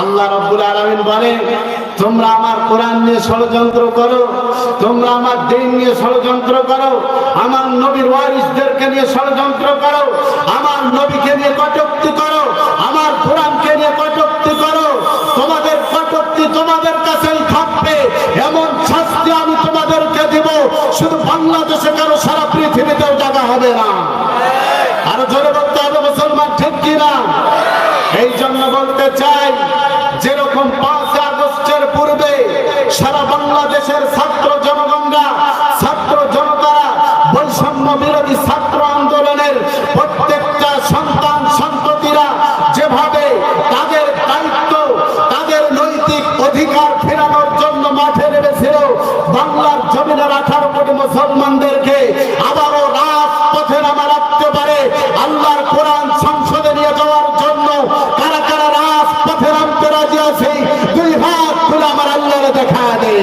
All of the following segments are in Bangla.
আল্লাহ রাব্বুল আলামিন বলেন, তোমরা আমার কোরআন নিয়ে ষড়যন্ত্র করো, তোমরা আমার দ্বীন নিয়ে ষড়যন্ত্র করো, আমার নবীর ওয়ারিসদেরকে নিয়ে ষড়যন্ত্র করো, আমার নবীকে নিয়ে কটূক্তি করো, আমার কোরআনকে নিয়ে কটূক্তি করো, তোমাদের কটূক্তি তোমাদের কাছেই থাকবে। এমন শাস্তি আমি তোমাদেরকে দেব, শুধু বাংলাদেশে কেন, সারা পৃথিবীতেও জায়গা হবে না। আরো জোরে বলতে হবে মুসলমান, ঠিক কিনা? এই জন্য বলতে চাই, যেরকম 5 আগস্টের পূর্বে সারা বাংলাদেশের ছাত্র জনগণরা, ছাত্র জনতারা বৈষম্য বিরোধী ছাত্র আন্দোলনের প্রত্যেকটা সন্তান সন্ততিরা যেভাবে তাদের দায়িত্ব, তাদের নৈতিক অধিকার ফেরানোর জন্য মাঠে নেমেছিল, বাংলার জমিনের 18 কোটি মুসলমানদেরকে আবারও রাজপথে নামা রাখতে পারে আল্লাহর কোরআন সংসদে নিয়ে যাওয়ার জন্য কারা কারা রাজপথে নামতে রাজি আছে? 2 হাত তুলে আমার আল্লাহরে দেখা দে।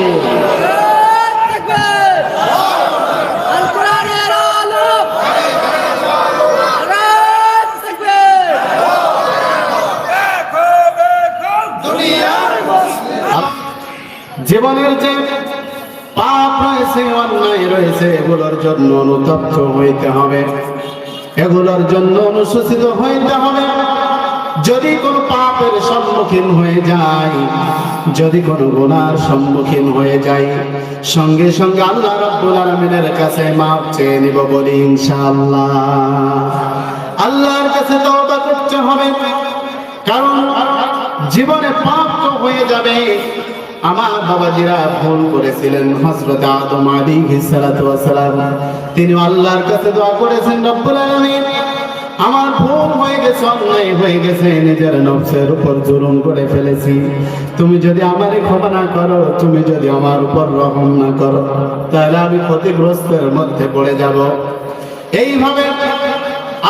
জীবনের যে পাপ রয়েছে, অন্যায় রয়েছে, এগুলোর জন্য অনুতপ্ত হইতে হবে, এগুলোর জন্য অনুশোচিত হইতে হবে। যদি কোনো পাপের সম্মুখীন হয়ে যায়, যদি কোনো গুনার সম্মুখীন হয়ে যায়, সঙ্গে সঙ্গে আল্লাহ রাব্বুল আলামিনের কাছে মাফ চেয়ে নিব, বলি ইনশাআল্লাহ। আল্লাহর কাছে তওবা করতে হবে, কারণ জীবনে পাপ তো হয়ে যাবে। আমার বাবাজিরা ভুল করেছিলেন, হযরত আদম আলাইহিস সালাতু ওয়াস সালাম, তিনি আল্লাহর কাছে দোয়া করেছেন, রব্বুল আলামিন আমার ভুল হয়ে গেছে, অন্যায় হয়ে গেছে, নিজের নফসের উপর জুলুম করে ফেলেছি, তুমি যদি আমারে ক্ষমা না করো, তুমি যদি আমার উপর রহম না করো, তাহলে আমি ক্ষতিগ্রস্তের মধ্যে পড়ে যাব। এইভাবে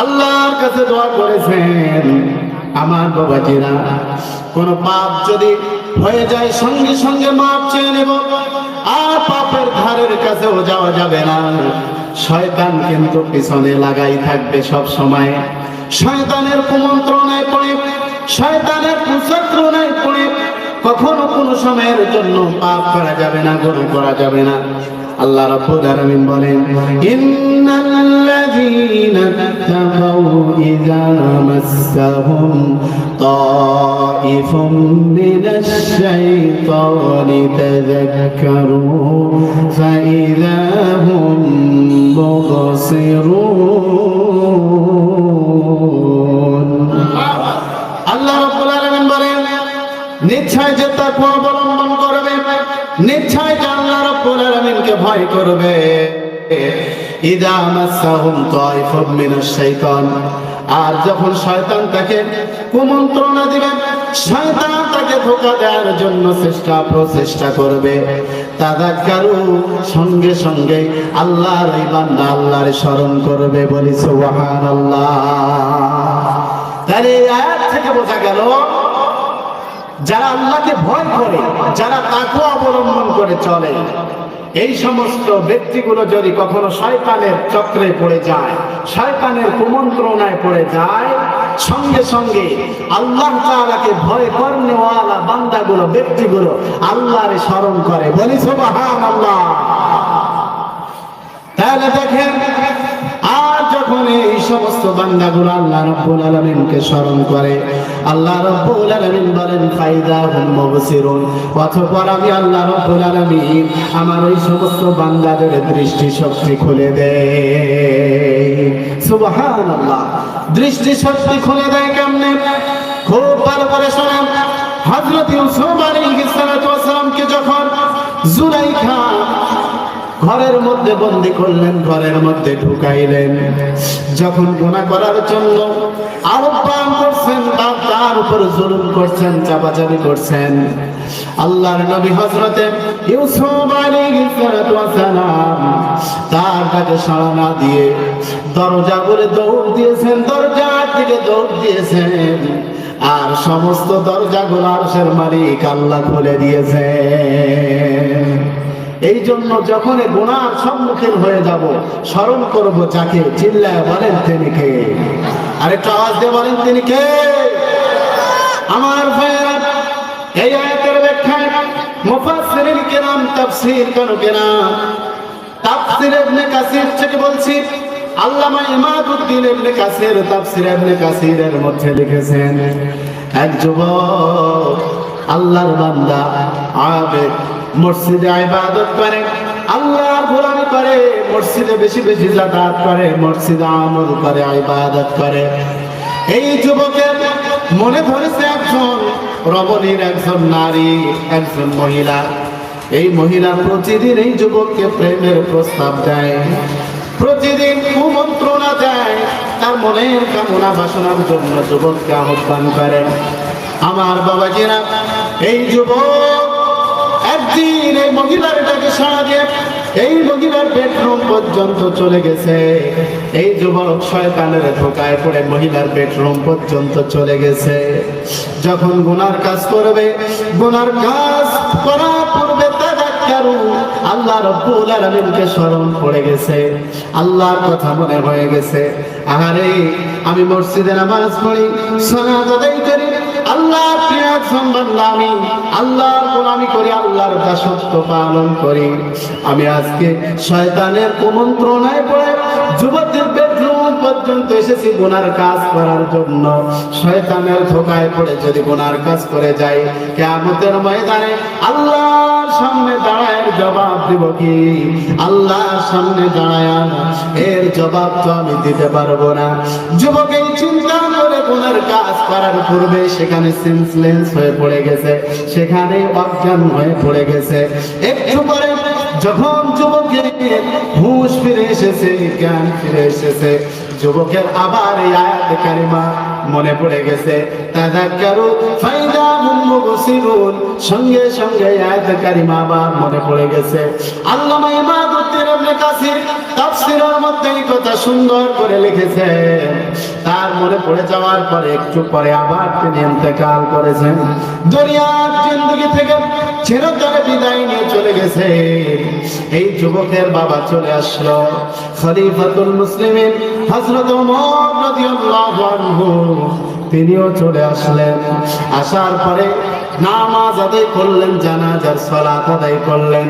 আল্লাহর কাছে দোয়া করেছেন। আমার বাবাজিরা, কোন পাপ যদি হয়ে যায়, সঙ্গে সঙ্গে মাপ চেয়ে নেব, আর পাপের ধারের কাছেও যাওয়া যাবে না। শয়তান কিন্তু পিছনে লাগাই থাকবে সব সময়, শয়তানের কুমন্ত্রণায় পড়ে, শয়তানের কুচক্রণায় পড়ে কখনো কোনো সময়ের জন্য পাপ করা যাবে না, গুনাহ করা যাবে না। আল্লাহ রাব্বুল আলামিন বলেন, ইন্নাল্লাযীনা তাকাউ ইযা মাসসাহুম তাইফুম মিনাশ শাইতানি তাযাক্কারু ফাইযা হুম মুবসিরুন। আল্লাহ রাব্বুল আলামিন বলেন, নিশ্চয় যে তাকওয়া অবলম্বন করবে, নিশ্চয় যে আল্লাহ রাব্বুল আলামিনকে ভয় করবে, ইযা মাসসাহুম তাইফুম মিনাশ শাইতান, আর যখন শয়তান তাকে কুমন্ত্রণা দিবে, শয়তান তাকে ধোঁকা দেওয়ার জন্য প্রচেষ্টা করবে, তাযাক্কারু, সঙ্গে সঙ্গে আল্লাহর এই বান্দা আল্লাহর স্মরণ করবে, বলি সুবহানাল্লাহ। তাহলে এই আয়াত থেকে বোঝা গেল, যারা আল্লাহকে ভয় করে, যারা তাকওয়া অবলম্বন করে চলে, এই সমস্ত ব্যক্তিগুলো যদি কখনো শয়তানের চক্রে পড়ে যায়, শয়তানের কুমন্ত্রণায় পড়ে যায়, সঙ্গে সঙ্গে আল্লাহ তাআলাকে ভয় করনেওয়ালা বান্দাগুলো, ব্যক্তিগুলো আল্লাহরে স্মরণ করে, বলি সুবহানাল্লাহ। তাহলে দেখেন, আর যখন এই সমস্ত বান্দাগুলো আল্লাহ রাব্বুল আলামিনকে স্মরণ করে, আল্লাহ রাব্বুল আলামিন বলেন, ফাইদা হুম মুবসিরুন, অতঃপর আমি আল্লাহ রাব্বুল আলামিন আমার ওই সমস্ত বান্দাদের দৃষ্টি শক্তি খুলে দেয়। সুবহানাল্লাহ। দৃষ্টি শক্তি খুলে দেয় কেমনে? খুব ভালো করে শোনেন। হযরত ইউসুফ আলাইহিস সালাতু ওয়াস সালামকে যখন জুলাইখা ঘরের মধ্যে বন্দী করলেন, ঘরের মধ্যে ঢুকাইলেন, যখন গুনাহ করার জন্য আহ্বান করছেন, তার উপর জুলুম করছেন, চাপাচাপি করছেন, আল্লাহর নবী হযরতে ইউসুফ আলাইহিস সালাতু ওয়াস সালাম তার কাছে সাড়া না দিয়ে দরজা করে দৌড় দিয়েছেন, দরজার দিকে দৌড় দিয়েছেন, আর সমস্ত দরজাগুলো আরশের মালিক আল্লাহ খুলে দিয়েছেন। এই জন্য যখন গুনার সম্মুখীন হয়ে যাব, স্মরণ করব যাকে, চিল্লায় বলেন তিনি কে? আরেকটা আওয়াজ দিয়ে বলেন তিনি কে? আমার ভাইয়েরা, এই আয়াতের ব্যাখ্যায় মুফাসসিরিন কিরাম তাফসীর কেরাম তাফসীর ইবনে কাসির থেকে বলছি, আল্লামা ইমাদউদ্দিন ইবনে কাসির তাফসীর ইবনে কাসিরের মধ্যে লিখেছেন, এক যুবক আল্লাহর বান্দা আবেদ মসজিদে ইবাদত করে, আল্লাহর গোলামি করে, মসজিদে বেশি বেশি যাতায়াত করে, মসজিদে আমল করে, ইবাদত করে। এই যুবকের মনে ধরেছে একজন রমণীর, একজন নারী, একজন মহিলা। এই মহিলা প্রতিদিন এই যুবককে প্রেমের প্রস্তাব দেয়, প্রতিদিন কুমন্ত্রণা দেয়, তার মনের কামনা বাসনার জন্য যুবককে আহ্বান করে। আমার বাবাজিরা, এই যুবক একদিন এই মহিলাটাকে সাড়া দিয়ে এই মহিলার বেডরুম পর্যন্ত চলে গেছে। এই যুবক শয়তানের ধোঁকায় পড়ে মহিলার বেডরুম পর্যন্ত চলে গেছে। যখন গুনার কাজ করবে, গুনার কাজ করার পূর্বে তাযাক্কারু, আল্লাহ রাব্বুল আলামিনকে স্মরণ পড়ে গেছে, আল্লাহর কথা মনে হয়ে গেছে। আরে আমি মসজিদে নামাজ পড়ি, সালাত আদায় করি, আল্লাহর প্রিয় একজন বান্দা, আমি আল্লাহর গোলামি করি, আল্লাহর দাসত্ব পালন করি। আমি আজকে শয়তানের কুমন্ত্রণায় পড়ে যুবকের বেডরুম পর্যন্ত এসেছি গুনার কাজ করার জন্য। শয়তানের ধোঁকায় পড়ে যদি গুনার কাজ করে যাই, কিয়ামতের ময়দানে আল্লাহর সামনে দাঁড়ায় জবাব দিব কি? আল্লাহর সামনে দাঁড়ায় এর জবাব তো আমি দিতে পারবো না। যুবক এই চিন্তা করে গুনার কাজ করার পূর্বে সেখানে সেন্সলেস হয়ে পড়ে গেছে, সেখানে অজ্ঞান হয়ে পড়ে গেছে। একটু পরে যখন যুবকের হুঁশ ফিরে এসেছে, জ্ঞান ফিরে এসেছে, যুবকের আবার এই আয়াত কারিমা মনে পড়ে গেছে, তাযাক্কারু ফাইদা হুম মুবসিরুন, সঙ্গে সঙ্গে আয়াত কারিমা আবার মনে পড়ে গেছে। আল্লামা ইমাদউদ্দিন ইবনে কাসির তাফসীরের মধ্যে এই কথা সুন্দর করে লিখেছেন। তার মনে পড়ে যাওয়ার পরে একটু পরে আবার তিনি ইন্তেকাল করেছেন, দুনিয়ার জিন্দেগি থেকে চিরতরে বিদায় নিয়ে চলে গেছে। এই যুবকের বাবা চলে আসলো, খলিফাতুল মুসলিমিন হযরত ওমর রাদিয়াল্লাহু আনহু, তিনিও চলে আসলেন। আসার পরে নামাজ আদায় করলেন, জানাজার সালাত আদায় করলেন।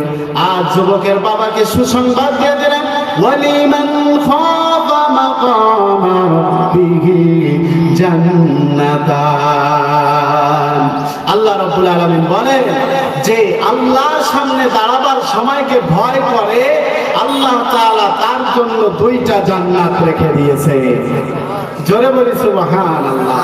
আর যুবকের বাবাকে সুসংবাদ দিয়ে দিলেন, ওয়ালিমান খাফা মাকাম রাব্বিহি জান্নাতান। আল্লাহ রাব্বুল আলামিন বলেন যে আল্লাহর সামনে দাঁড়াবার সময়কে ভয় করে, আল্লাহ তাআলা তার জন্য দুইটা জান্নাত রেখে দিয়েছে। জোরে বলি সুবহানাল্লাহ।